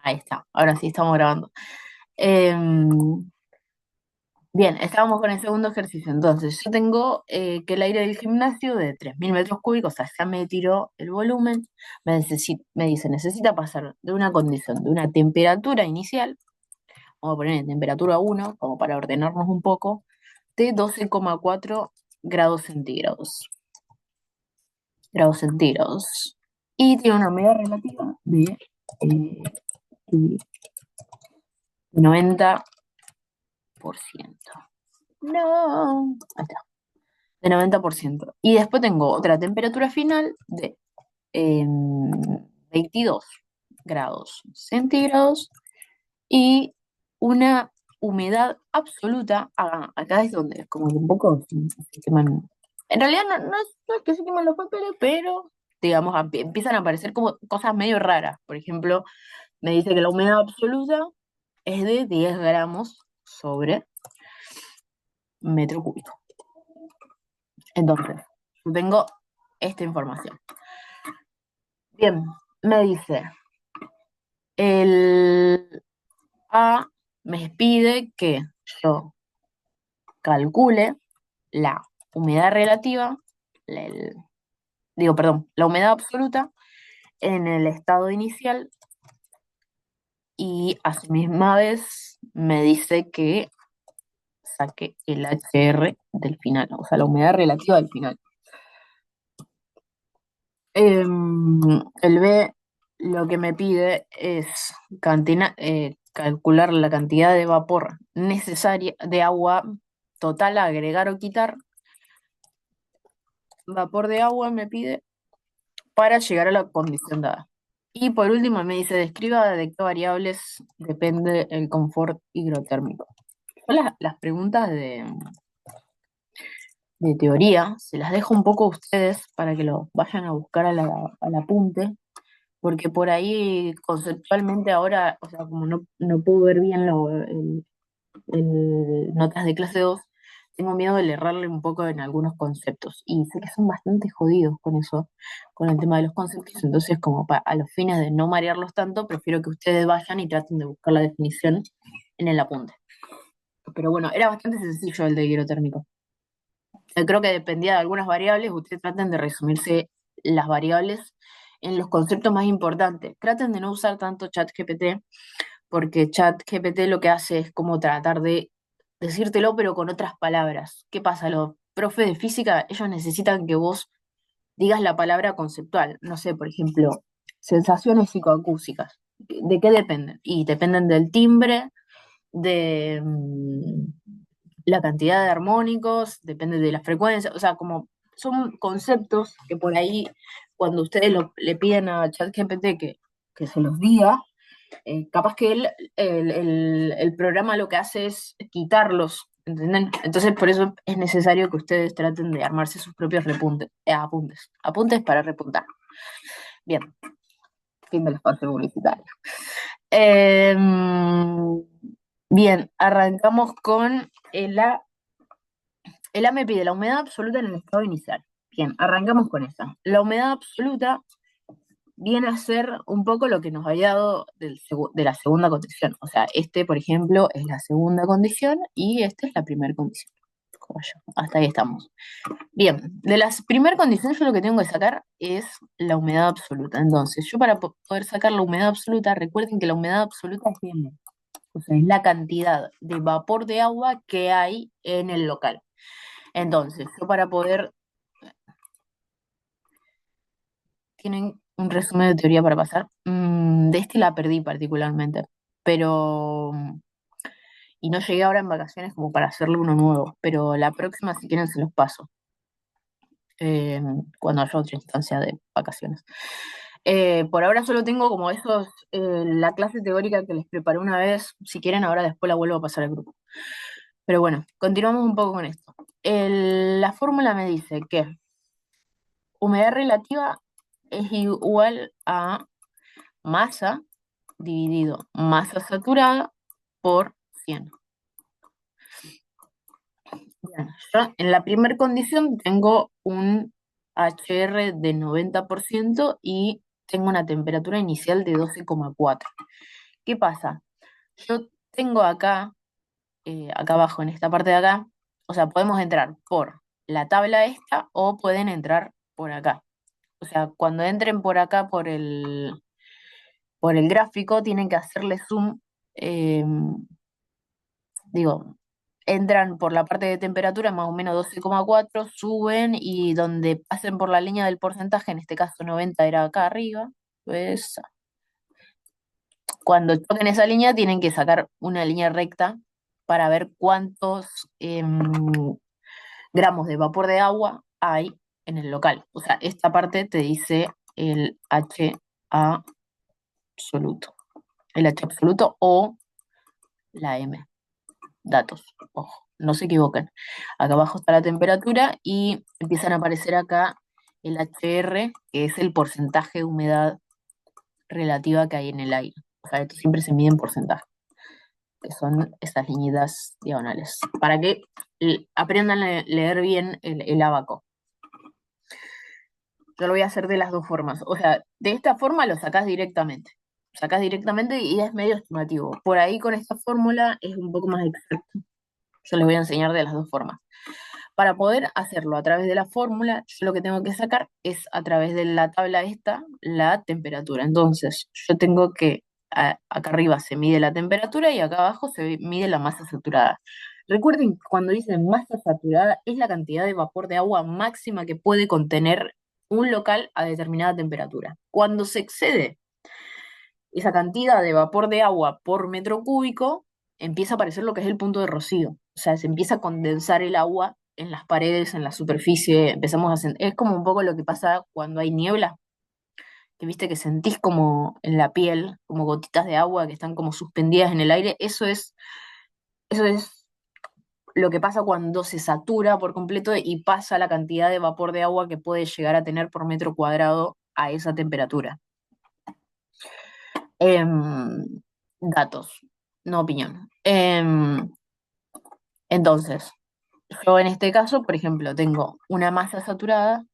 Ahí está, ahora sí estamos grabando. Em, Bien, estábamos con el segundo ejercicio. Entonces, yo tengo que el aire del gimnasio de 3.000 metros cúbicos, o sea, ya me tiró el volumen, me dice, necesita pasar de una condición, de una temperatura inicial, vamos a poner en temperatura 1, como para ordenarnos un poco, de 12,4 grados centígrados. Grados centígrados. Y tiene una humedad relativa eh, de 90%. No, ahí está, de 90%. Y después tengo otra temperatura final de 22 grados centígrados y una humedad absoluta. Acá es donde es como que un poco se queman. En realidad no es que se queman los papeles, pero digamos, empiezan a aparecer como cosas medio raras. Por ejemplo, me dice que la humedad absoluta es de 10 gramos sobre metro cúbico. Entonces, yo tengo esta información. Bien, me dice, el A me pide que yo calcule la humedad relativa, el- perdón, la humedad absoluta en el estado inicial y a su misma vez me dice que saque el HR del final, o sea, la humedad relativa del final. El B lo que me pide es calcular la cantidad de vapor necesaria de agua total a agregar o quitar. Vapor de agua me pide para llegar a la condición dada. Y por último me dice, describa de qué variables depende el confort hidrotérmico. Yo las preguntas de teoría se las dejo un poco a ustedes para que lo vayan a buscar al apunte, porque por ahí conceptualmente ahora, o sea, como no puedo ver bien notas de clase 2, tengo miedo de errarle un poco en algunos conceptos. Y sé que son bastante jodidos con eso, con el tema de los conceptos. Entonces, como a los fines de no marearlos tanto, prefiero que ustedes vayan y traten de buscar la definición en el apunte. Pero bueno, era bastante sencillo el de hidrotérmico. Creo que dependía de algunas variables. Ustedes traten de resumirse las variables en los conceptos más importantes. Traten de no usar tanto ChatGPT, porque ChatGPT lo que hace es como tratar de decírtelo, pero con otras palabras. ¿Qué pasa? Los profes de física, ellos necesitan que vos digas la palabra conceptual. No sé, por ejemplo, sensaciones psicoacústicas. ¿De qué dependen? Y dependen del timbre, de la cantidad de armónicos, depende de la frecuencia, o sea, como son conceptos que por ahí, cuando ustedes le piden a ChatGPT que se los diga, capaz que el programa lo que hace es quitarlos, ¿entienden? Entonces, por eso es necesario que ustedes traten de armarse sus propios apuntes para repuntar. Bien, fin del espacio publicitario. Eh, Bien, arrancamos con el A. El A me pide la humedad absoluta en el estado inicial. Bien, arrancamos con esa. La humedad absoluta viene a ser un poco lo que nos había dado de la segunda condición. O sea, este, por ejemplo, es la segunda condición y esta es la primera condición. Como yo. Hasta ahí estamos. Bien, de la primera condición yo lo que tengo que sacar es la humedad absoluta. Entonces, yo para poder sacar la humedad absoluta, recuerden que la humedad absoluta es bien, o sea, es la cantidad de vapor de agua que hay en el local. Entonces, yo para poder, ¿tienen un resumen de teoría para pasar? De este la perdí particularmente, pero, y no llegué ahora en vacaciones como para hacerle uno nuevo, pero la próxima si quieren se los paso, eh, cuando haya otra instancia de vacaciones. Por ahora solo tengo como la clase teórica que les preparé una vez, si quieren ahora después la vuelvo a pasar al grupo. Pero bueno, continuamos un poco con esto. La fórmula me dice que humedad relativa es igual a masa dividido masa saturada por 100. Bien, yo en la primera condición tengo un HR de 90% y tengo una temperatura inicial de 12,4. ¿Qué pasa? Yo tengo acá, acá abajo, en esta parte de acá, o sea, podemos entrar por la tabla esta o pueden entrar por acá. O sea, cuando entren por acá por el gráfico, tienen que hacerle zoom, eh, digo, entran por la parte de temperatura, más o menos 12,4, suben y donde pasen por la línea del porcentaje, en este caso 90 era acá arriba, pues cuando toquen esa línea tienen que sacar una línea recta para ver cuántos gramos de vapor de agua hay en el local. O sea, esta parte te dice el H absoluto. El H absoluto o la M. Datos. Ojo, no se equivoquen. Acá abajo está la temperatura y empiezan a aparecer acá el HR, que es el porcentaje de humedad relativa que hay en el aire. O sea, esto siempre se mide en porcentaje, que son esas líneas diagonales, para que aprendan a leer bien el abaco. Yo lo voy a hacer de las dos formas. O sea, de esta forma lo sacás directamente. Sacás directamente y es medio estimativo. Por ahí con esta fórmula es un poco más exacto. Yo les voy a enseñar de las dos formas. Para poder hacerlo a través de la fórmula, yo lo que tengo que sacar es a través de la tabla esta, la temperatura. Entonces, yo tengo que, acá arriba se mide la temperatura y acá abajo se mide la masa saturada. Recuerden que cuando dicen masa saturada es la cantidad de vapor de agua máxima que puede contener un local a determinada temperatura. Cuando se excede esa cantidad de vapor de agua por metro cúbico, empieza a aparecer lo que es el punto de rocío. O sea, se empieza a condensar el agua en las paredes, en la superficie, empezamos a es como un poco lo que pasa cuando hay niebla, que viste que sentís como en la piel, como gotitas de agua que están como suspendidas en el aire. Eso es lo que pasa cuando se satura por completo y pasa la cantidad de vapor de agua que puede llegar a tener por metro cuadrado a esa temperatura. Datos, no opinión. Entonces, yo en este caso, por ejemplo, tengo una masa saturada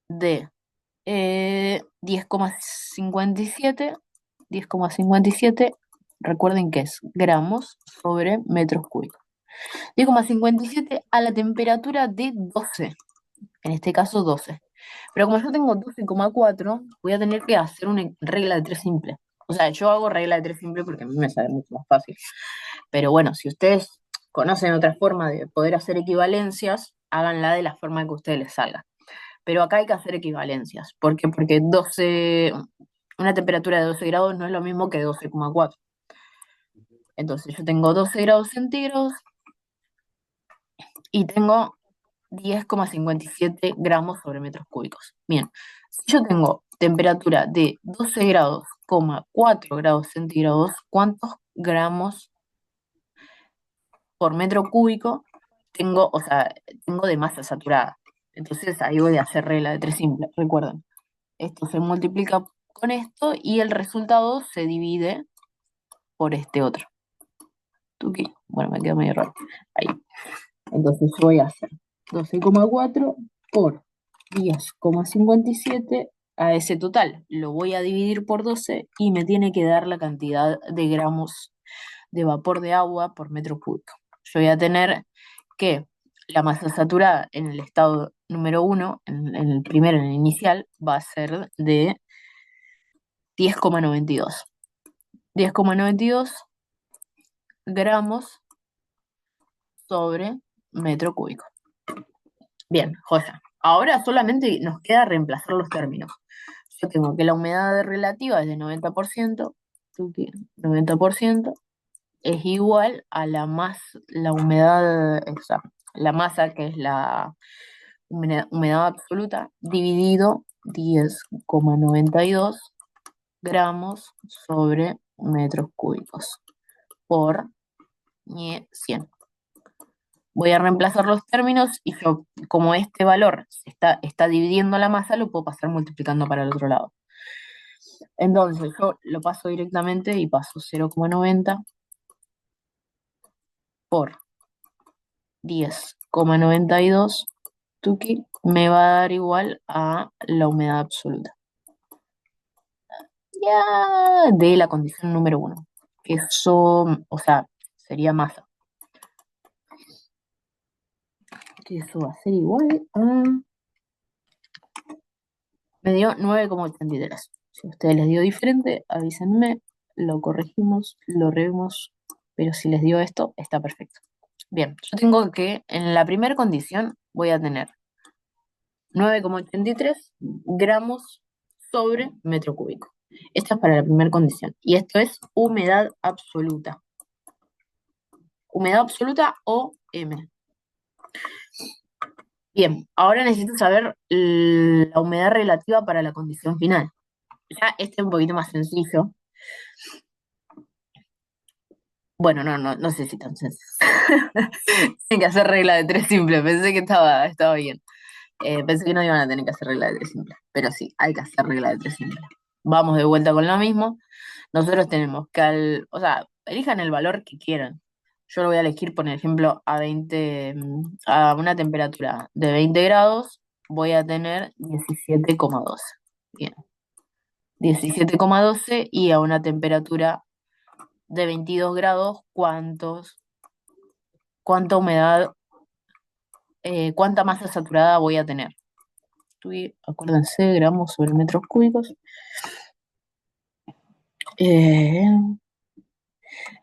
de 10,57, 10,57, recuerden que es gramos sobre metros cúbicos. 10,57 a la temperatura de 12, en este caso 12. Pero como yo tengo 12,4, voy a tener que hacer una regla de tres simple. O sea, yo hago regla de tres simple porque a mí me sale mucho más fácil. Pero bueno, si ustedes conocen otra forma de poder hacer equivalencias, háganla de la forma que a ustedes les salga. Pero acá hay que hacer equivalencias. ¿Por qué? Porque una temperatura de 12 grados no es lo mismo que 12,4. Entonces yo tengo 12 grados centígrados y tengo 10,57 gramos sobre metros cúbicos. Bien, si yo tengo temperatura de 12 grados, 4 grados centígrados, ¿cuántos gramos por metro cúbico tengo, o sea, tengo de masa saturada? Entonces ahí voy a hacer regla de tres simple, recuerden. Esto se multiplica con esto y el resultado se divide por este otro. Tuki. Bueno, me queda medio raro. Ahí. Entonces yo voy a hacer 12,4 por 10,57 a ese total. Lo voy a dividir por 12 y me tiene que dar la cantidad de gramos de vapor de agua por metro cúbico. Yo voy a tener que la masa saturada en el estado número 1, en el primero, en el inicial, va a ser de 10,92. 10,92 gramos sobre metro cúbico. Bien, joya. Ahora solamente nos queda reemplazar los términos. Yo tengo que la humedad relativa es de 90%, 90% es igual a la humedad, la masa que es la humedad absoluta, dividido 10,92 gramos sobre metros cúbicos por 100. Voy a reemplazar los términos y yo, como este valor está dividiendo la masa, lo puedo pasar multiplicando para el otro lado. Entonces yo lo paso directamente y paso 0,90 por 10,92 me va a dar igual a la humedad absoluta. de la condición número 1. Que eso, o sea, sería masa. Que eso va a ser igual a... Me dio 9,83. Si a ustedes les dio diferente, avísenme, lo corregimos, lo revemos, pero si les dio esto, está perfecto. Bien, yo tengo que en la primera condición voy a tener 9,83 gramos sobre metro cúbico. Esta es para la primera condición. Y esto es humedad absoluta. Humedad absoluta o M. Bien, ahora necesito saber la humedad relativa para la condición final. Ya este es un poquito más sencillo. Bueno, no sé si tan sencillo. Tienen que hacer regla de tres simple. Pensé que estaba bien. Pensé que no iban a tener que hacer regla de tres simple. Pero sí, hay que hacer regla de tres simple. Vamos de vuelta con lo mismo. Nosotros tenemos que o sea, elijan el valor que quieran. Yo lo voy a elegir, por ejemplo, a una temperatura de 20 grados, voy a tener 17,12. Bien, 17,12 y a una temperatura de 22 grados, cuánta humedad, cuánta masa saturada voy a tener. Acuérdense, gramos sobre metros cúbicos. Eh,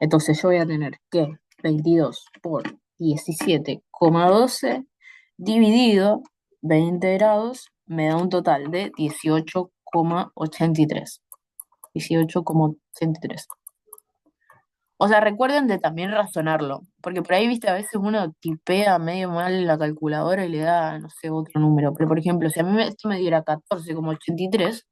entonces yo voy a tener que 22 por 17,12 dividido 20 grados me da un total de 18,83. 18,83. O sea, recuerden de también razonarlo, porque por ahí, viste, a veces uno tipea medio mal la calculadora y le da, no sé, otro número. Pero, por ejemplo, si a mí esto me diera 14,83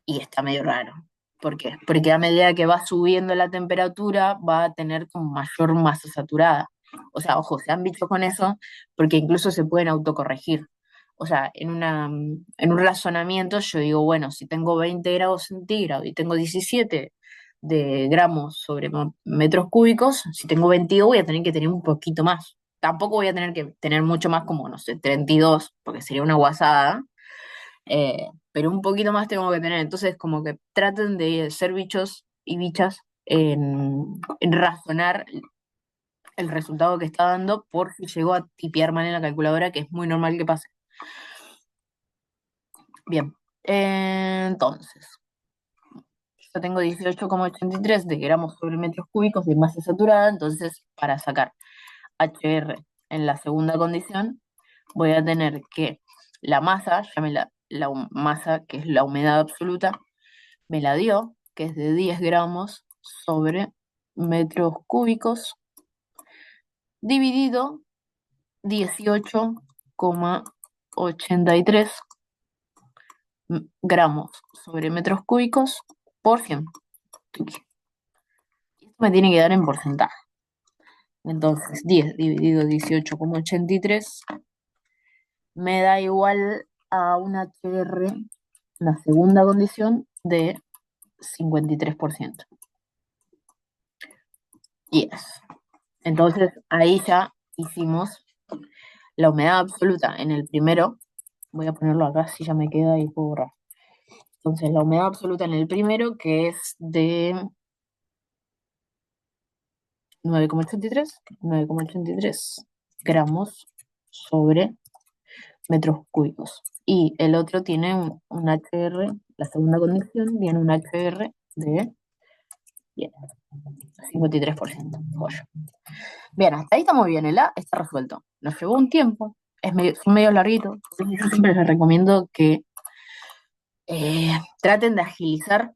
y está medio raro. ¿Por qué? Porque a medida que va subiendo la temperatura va a tener como mayor masa saturada. O sea, ojo, se han visto con eso porque incluso se pueden autocorregir. O sea, en un razonamiento yo digo, bueno, si tengo 20 grados centígrados y tengo 17 de gramos sobre metros cúbicos, si tengo 22 voy a tener que tener un poquito más. Tampoco voy a tener que tener mucho más como, no sé, 32, porque sería una guasada, pero un poquito más tengo que tener. Entonces, como que traten de ser bichos y bichas en razonar el resultado que está dando por si llegó a tipear mal en la calculadora, que es muy normal que pase. Bien, entonces, yo tengo 18,83 de gramos sobre metros cúbicos de masa saturada, entonces para sacar HR en la segunda condición, voy a tener que la masa, masa, que es la humedad absoluta, me la dio, que es de 10 gramos sobre metros cúbicos, dividido 18,83 gramos sobre metros cúbicos por 100. Esto me tiene que dar en porcentaje. Entonces, 10 dividido 18,83 me da igual a un HR, la segunda condición, de 53%. Yes. Entonces, ahí ya hicimos la humedad absoluta en el primero. Voy a ponerlo acá si ya me queda y puedo borrar. Entonces, la humedad absoluta en el primero, que es de 9,83 gramos sobre metros cúbicos. Y el otro tiene un HR, la segunda condición, tiene un HR de bien, 53%. Joya. Bien, hasta ahí está muy bien. El A está resuelto. Nos llevó un tiempo, son medio larguitos. Entonces yo siempre les recomiendo que traten de agilizar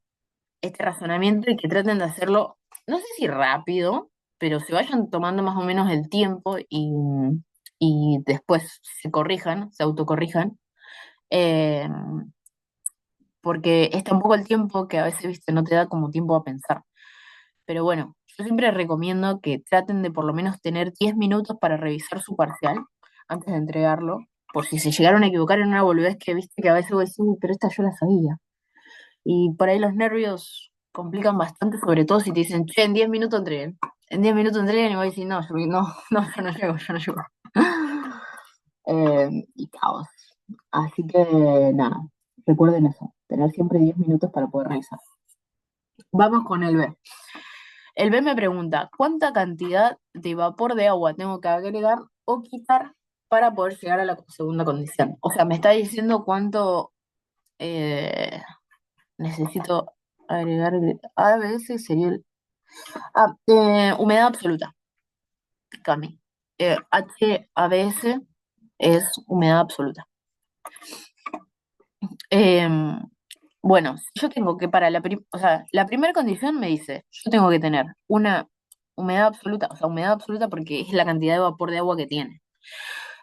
este razonamiento y que traten de hacerlo, no sé si rápido, pero se vayan tomando más o menos el tiempo y después se corrijan, se autocorrijan. eh, Porque es tan poco el tiempo que a veces, viste, no te da como tiempo a pensar. Pero bueno, yo siempre recomiendo que traten de por lo menos tener 10 minutos para revisar su parcial antes de entregarlo, por si se llegaron a equivocar en una boludez que viste que a veces vos decís, "Uy, pero esta yo la sabía". Y por ahí los nervios complican bastante, sobre todo si te dicen, che, en 10 minutos entreguen. En 10 minutos entreguen y vos decís, no, yo no llego, yo no llego. Y caos. Así que nada, recuerden eso. tener siempre 10 minutos para poder revisar. Vamos con el B. El B me pregunta, ¿cuánta cantidad de vapor de agua tengo que agregar o quitar para poder llegar a la segunda condición? O sea, me está diciendo cuánto necesito agregar. ABS sería el... humedad absoluta, Cami. HABS es humedad absoluta. Em, bueno, yo tengo que para o sea, la primera condición me dice, yo tengo que tener una humedad absoluta, o sea, humedad absoluta porque es la cantidad de vapor de agua que tiene.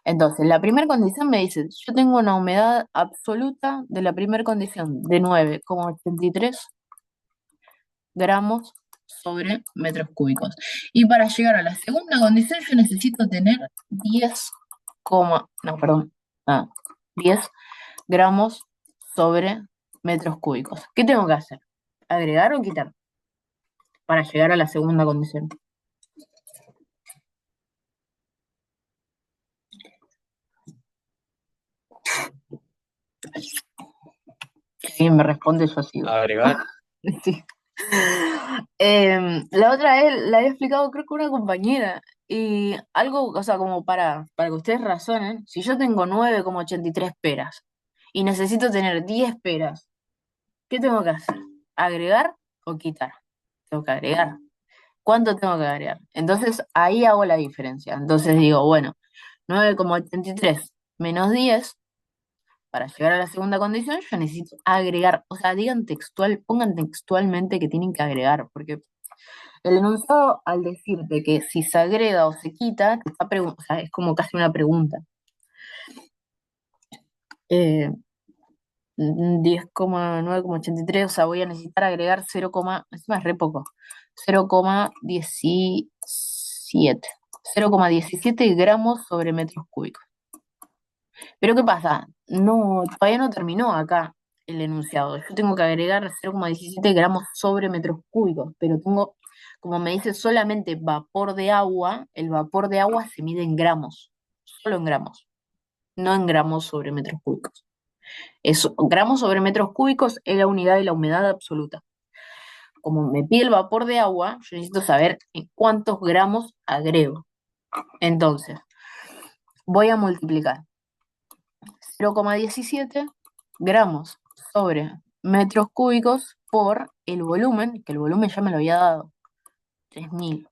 Entonces, la primera condición me dice, yo tengo una humedad absoluta de la primera condición de 9,83 gramos sobre metros cúbicos. Y para llegar a la segunda condición yo necesito tener 10, no, perdón, 10 gramos sobre metros cúbicos. ¿Qué tengo que hacer? ¿Agregar o quitar para llegar a la segunda condición? Si alguien me responde, yo sigo. Agregar. Sí. La otra vez la había explicado, creo que una compañera, y algo, o sea, como para que ustedes razonen, si yo tengo 9,83 peras y necesito tener 10 peras, ¿qué tengo que hacer? ¿Agregar o quitar? Tengo que agregar. ¿Cuánto tengo que agregar? Entonces ahí hago la diferencia. Entonces digo, bueno, 9,83 menos 10 para llegar a la segunda condición, yo necesito agregar, o sea, pongan textualmente que tienen que agregar, porque el enunciado, al decirte que si se agrega o se quita, o sea, es como casi una pregunta. 10,9,83, o sea, voy a necesitar agregar 0, encima es re poco, 0,17, 0,17 gramos sobre metros cúbicos. Pero ¿qué pasa? No, todavía no terminó acá el enunciado. Yo tengo que agregar 0,17 gramos sobre metros cúbicos, pero tengo, como me dice solamente vapor de agua, el vapor de agua se mide en gramos, solo en gramos, no en gramos sobre metros cúbicos. Gramos sobre metros cúbicos es la unidad de la humedad absoluta. Como me pide el vapor de agua, yo necesito saber en cuántos gramos agrego. Entonces, voy a multiplicar 0,17 gramos sobre metros cúbicos por el volumen, que el volumen ya me lo había dado, 3.000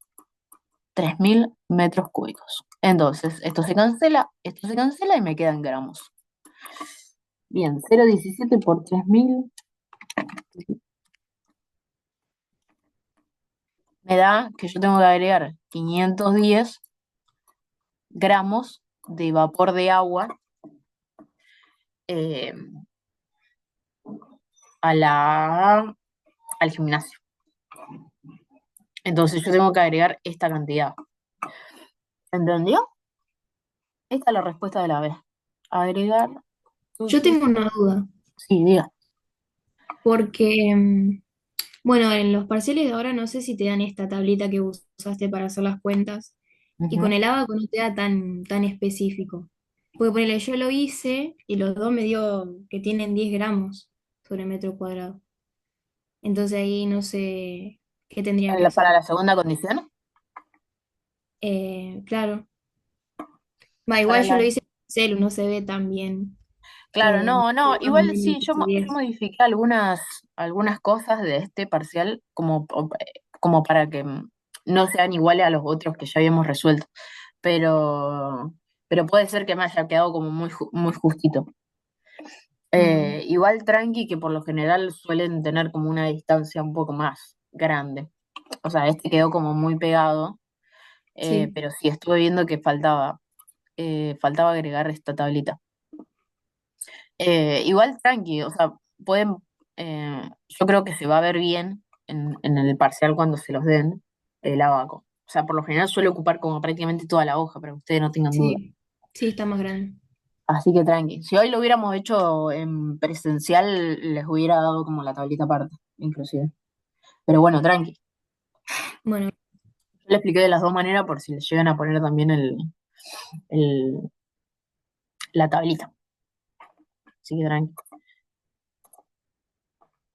3.000 metros cúbicos. Entonces, esto se cancela y me quedan gramos. Bien, 0,17 por 3.000 me da que yo tengo que agregar 510 gramos de vapor de agua eh, al gimnasio. Entonces yo tengo que agregar esta cantidad. ¿Entendió? Esta es la respuesta de la B. Agregar. Yo tengo una duda, Sí, diga. porque, bueno, en los parciales de ahora no sé si te dan esta tablita que usaste para hacer las cuentas, y con Ujú. el abaco no te da tan específico. Porque ponele, yo lo hice y los dos me dio que tienen 10 gramos sobre metro cuadrado. Entonces ahí no sé qué tendría que Para hacer. la segunda condición. Claro. Va, igual Para yo lo la... hice en celu, no se ve tan bien. Claro, no, Más no. o Igual menos sí, que yo, son yo 10. modifiqué algunas cosas de este parcial como para que no sean iguales a los otros que ya habíamos resuelto. Pero, pero puede ser que me haya quedado como muy justito. Mm, Igual tranqui, que por lo general suelen tener como una distancia un poco más grande. O sea, este quedó como muy pegado, sí, pero sí estuve viendo que faltaba agregar esta tablita. Igual tranqui, o sea, yo creo que se va a ver bien en el parcial cuando se los den el abaco. O sea, por lo general suele ocupar como prácticamente toda la hoja, para que ustedes no tengan duda. sí, sí, está más grande. Así que tranqui. Si hoy lo hubiéramos hecho en presencial, les hubiera dado como la tablita aparte, inclusive. Pero bueno, tranqui. Bueno, Yo le expliqué de las dos maneras por si les llegan a poner también el, la tablita. Así que tranqui.